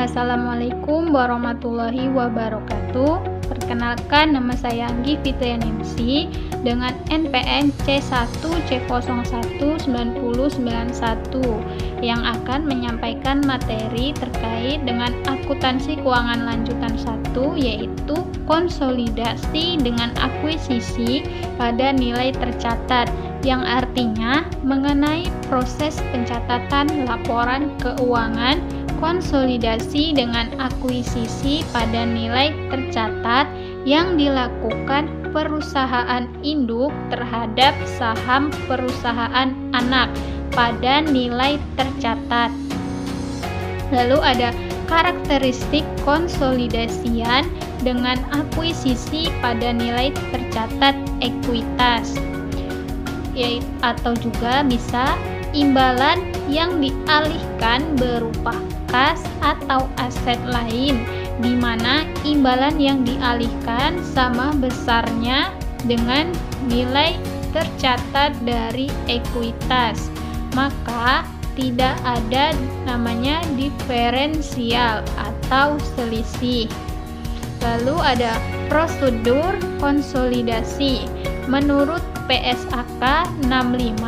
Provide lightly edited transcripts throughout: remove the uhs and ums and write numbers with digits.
Assalamualaikum warahmatullahi wabarakatuh. Perkenalkan, nama saya Anggi Fitrianingsi dengan NPM C1C019091 yang akan menyampaikan materi terkait dengan akuntansi keuangan lanjutan 1, yaitu konsolidasi dengan akuisisi pada nilai tercatat, yang artinya mengenai proses pencatatan laporan keuangan konsolidasi dengan akuisisi pada nilai tercatat yang dilakukan perusahaan induk terhadap saham perusahaan anak pada nilai tercatat. Lalu ada karakteristik konsolidasian dengan akuisisi pada nilai tercatat ekuitas, atau juga bisa imbalan yang dialihkan berupa kas atau aset lain, di mana imbalan yang dialihkan sama besarnya dengan nilai tercatat dari ekuitas, maka tidak ada namanya diferensial atau selisih. Lalu ada prosedur konsolidasi. Menurut PSAK 65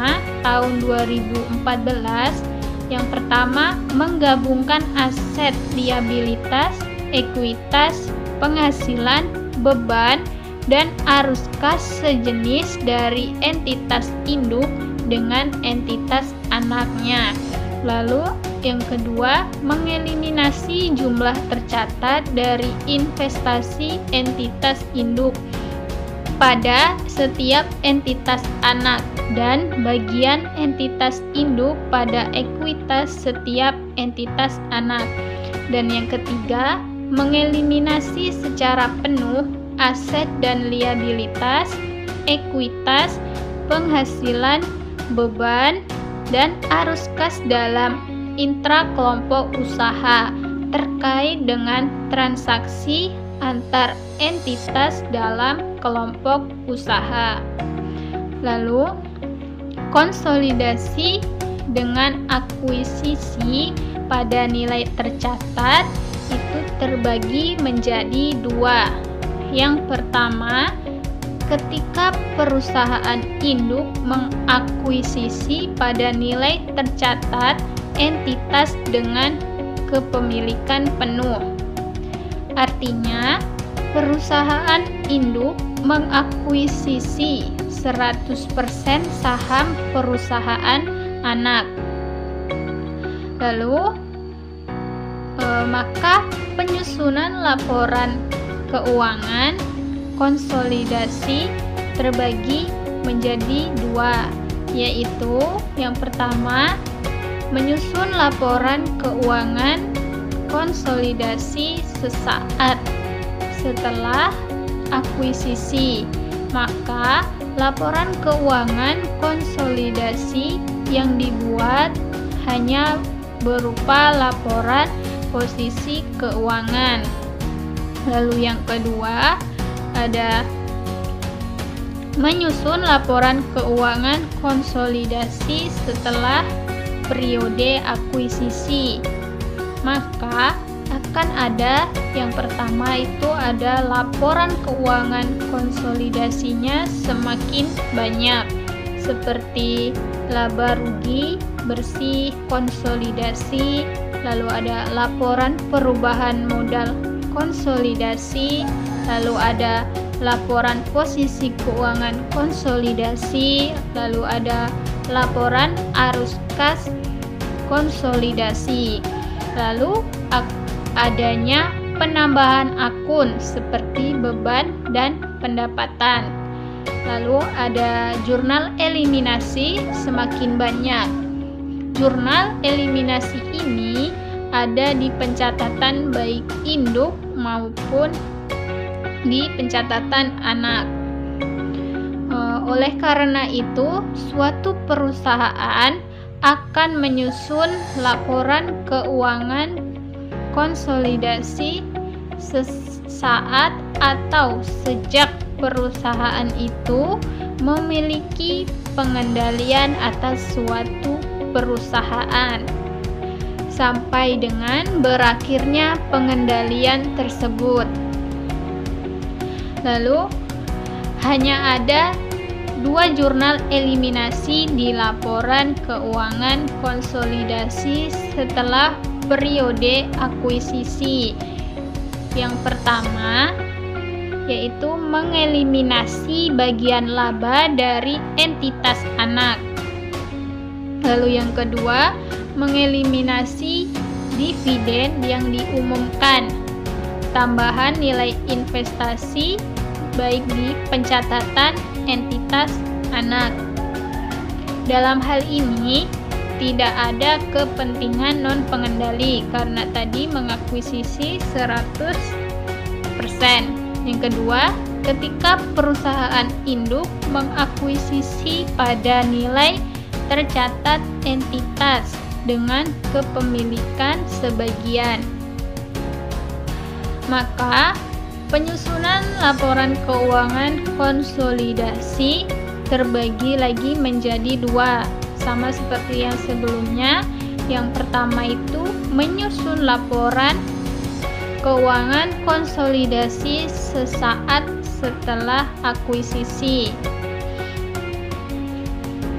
tahun 2014, yang pertama menggabungkan aset liabilitas, ekuitas, penghasilan, beban, dan arus kas sejenis dari entitas induk dengan entitas anaknya. Lalu yang kedua, mengeliminasi jumlah tercatat dari investasi entitas induk pada setiap entitas anak dan bagian entitas induk pada ekuitas setiap entitas anak. Dan yang ketiga, mengeliminasi secara penuh aset dan liabilitas, ekuitas, penghasilan, beban, dan arus kas dalam intra kelompok usaha terkait dengan transaksi antar entitas dalam kelompok usaha. Lalu konsolidasi dengan akuisisi pada nilai tercatat itu terbagi menjadi dua. Yang pertama, ketika perusahaan induk mengakuisisi pada nilai tercatat entitas dengan kepemilikan penuh. Artinya, perusahaan induk mengakuisisi 100% saham perusahaan anak. Lalu, maka penyusunan laporan keuangan konsolidasi terbagi menjadi dua, yaitu yang pertama, menyusun laporan keuangan konsolidasi sesaat setelah akuisisi, maka laporan keuangan konsolidasi yang dibuat hanya berupa laporan posisi keuangan. Lalu yang kedua ada menyusun laporan keuangan konsolidasi setelah periode akuisisi, maka akan ada yang pertama itu ada laporan keuangan konsolidasinya semakin banyak, seperti laba rugi bersih konsolidasi, lalu ada laporan perubahan modal konsolidasi, lalu ada laporan posisi keuangan konsolidasi, lalu ada laporan arus kas konsolidasi, lalu adanya penambahan akun seperti beban dan pendapatan. Lalu ada jurnal eliminasi semakin banyak. Jurnal eliminasi ini ada di pencatatan baik induk maupun di pencatatan anak. Oleh karena itu, suatu perusahaan akan menyusun laporan keuangan konsolidasi sesaat atau sejak perusahaan itu memiliki pengendalian atas suatu perusahaan. sampai dengan berakhirnya pengendalian tersebut. Lalu hanya ada 2 jurnal eliminasi di laporan keuangan konsolidasi setelah periode akuisisi. Yang pertama yaitu mengeliminasi bagian laba dari entitas anak. Lalu yang kedua, mengeliminasi dividen yang diumumkan, tambahan nilai investasi baik di pencatatan entitas anak. Dalam hal ini tidak ada kepentingan non pengendali karena tadi mengakuisisi 100%. Yang kedua, ketika perusahaan induk mengakuisisi pada nilai tercatat entitas dengan kepemilikan sebagian, maka penyusunan laporan keuangan konsolidasi terbagi lagi menjadi 2, sama seperti yang sebelumnya. Yang pertama itu menyusun laporan keuangan konsolidasi sesaat setelah akuisisi.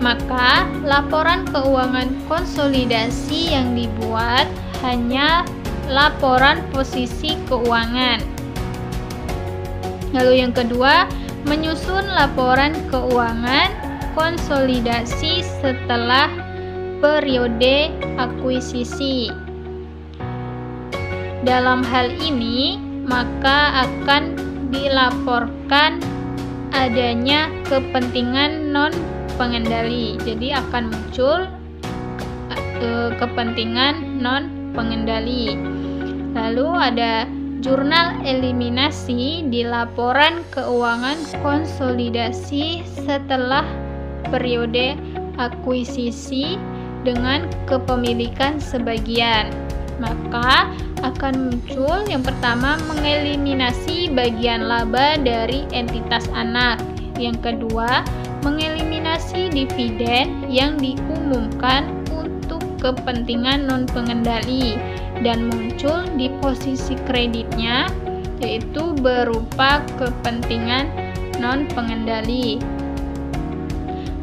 Maka laporan keuangan konsolidasi yang dibuat hanya laporan posisi keuangan. Lalu yang kedua, menyusun laporan keuangan konsolidasi setelah periode akuisisi. Dalam hal ini, maka akan dilaporkan adanya kepentingan non pengendali. Jadi akan muncul kepentingan non pengendali. Lalu ada jurnal eliminasi di laporan keuangan konsolidasi setelah periode akuisisi dengan kepemilikan sebagian. Maka akan muncul yang pertama mengeliminasi bagian laba dari entitas anak. Yang kedua, mengeliminasi dividen yang diumumkan untuk kepentingan non pengendali dan muncul di posisi kreditnya, yaitu berupa kepentingan non pengendali.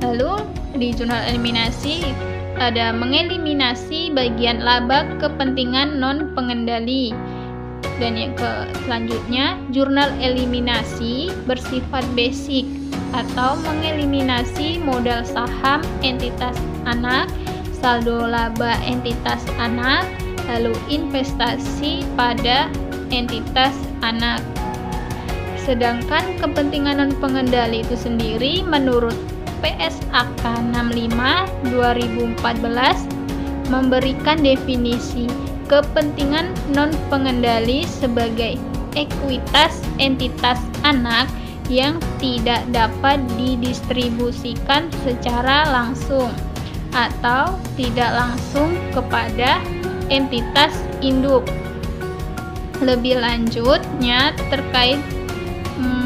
Lalu di jurnal eliminasi ada mengeliminasi bagian laba kepentingan non pengendali. Dan yang selanjutnya, jurnal eliminasi bersifat basic atau mengeliminasi modal saham entitas anak, saldo laba entitas anak, lalu investasi pada entitas anak. Sedangkan kepentingan non pengendali itu sendiri menurut PSAK 65 2014 memberikan definisi kepentingan non pengendali sebagai ekuitas entitas anak yang tidak dapat didistribusikan secara langsung atau tidak langsung kepada entitas induk. Lebih lanjutnya terkait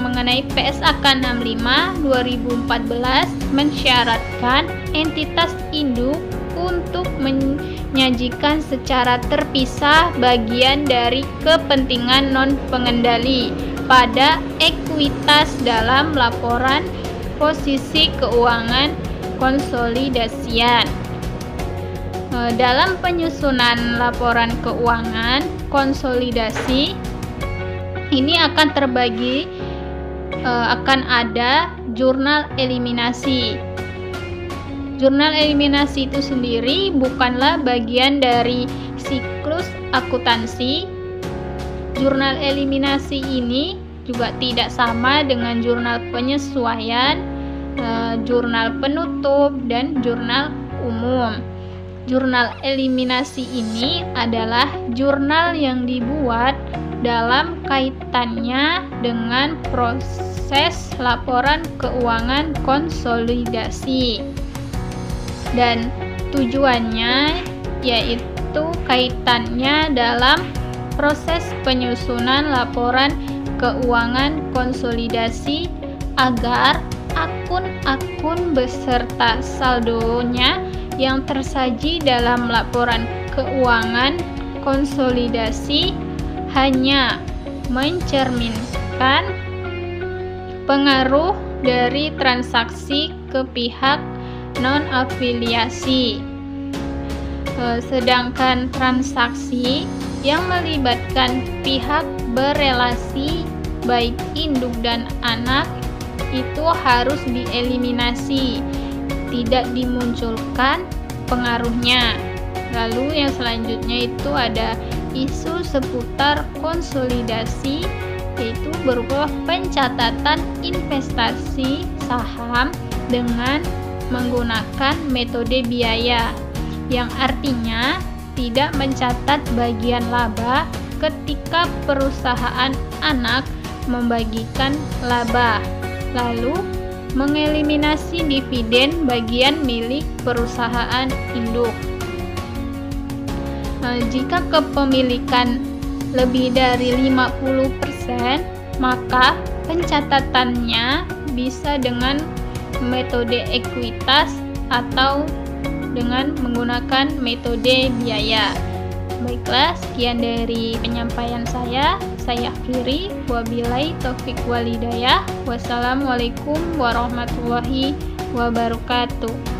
mengenai PSAK 65 2014 mensyaratkan entitas induk untuk menyajikan secara terpisah bagian dari kepentingan non pengendali pada ekuitas dalam laporan posisi keuangan konsolidasian. Dalam penyusunan laporan keuangan konsolidasi ini akan terbagi, akan ada jurnal eliminasi. Jurnal eliminasi itu sendiri bukanlah bagian dari siklus akuntansi. Jurnal eliminasi ini juga tidak sama dengan jurnal penyesuaian, jurnal penutup, dan jurnal umum. Jurnal eliminasi ini adalah jurnal yang dibuat dalam kaitannya dengan proses laporan keuangan konsolidasi. Dan tujuannya yaitu kaitannya dalam proses penyusunan laporan keuangan konsolidasi agar akun-akun beserta saldonya yang tersaji dalam laporan keuangan konsolidasi hanya mencerminkan pengaruh dari transaksi ke pihak non-afiliasi. Sedangkan transaksi yang melibatkan pihak berelasi baik induk dan anak itu harus dieliminasi, tidak dimunculkan pengaruhnya. Lalu yang selanjutnya itu ada isu seputar konsolidasi, yaitu berupa pencatatan investasi saham dengan menggunakan metode biaya, yang artinya tidak mencatat bagian laba ketika perusahaan anak membagikan laba, lalu mengeliminasi dividen bagian milik perusahaan induk. Jika kepemilikan lebih dari 50%, maka pencatatannya bisa dengan metode ekuitas atau dengan menggunakan metode biaya. Baiklah, sekian dari penyampaian saya. Saya Firi, wabillahi taufik walhidayah. Wassalamualaikum warahmatullahi wabarakatuh.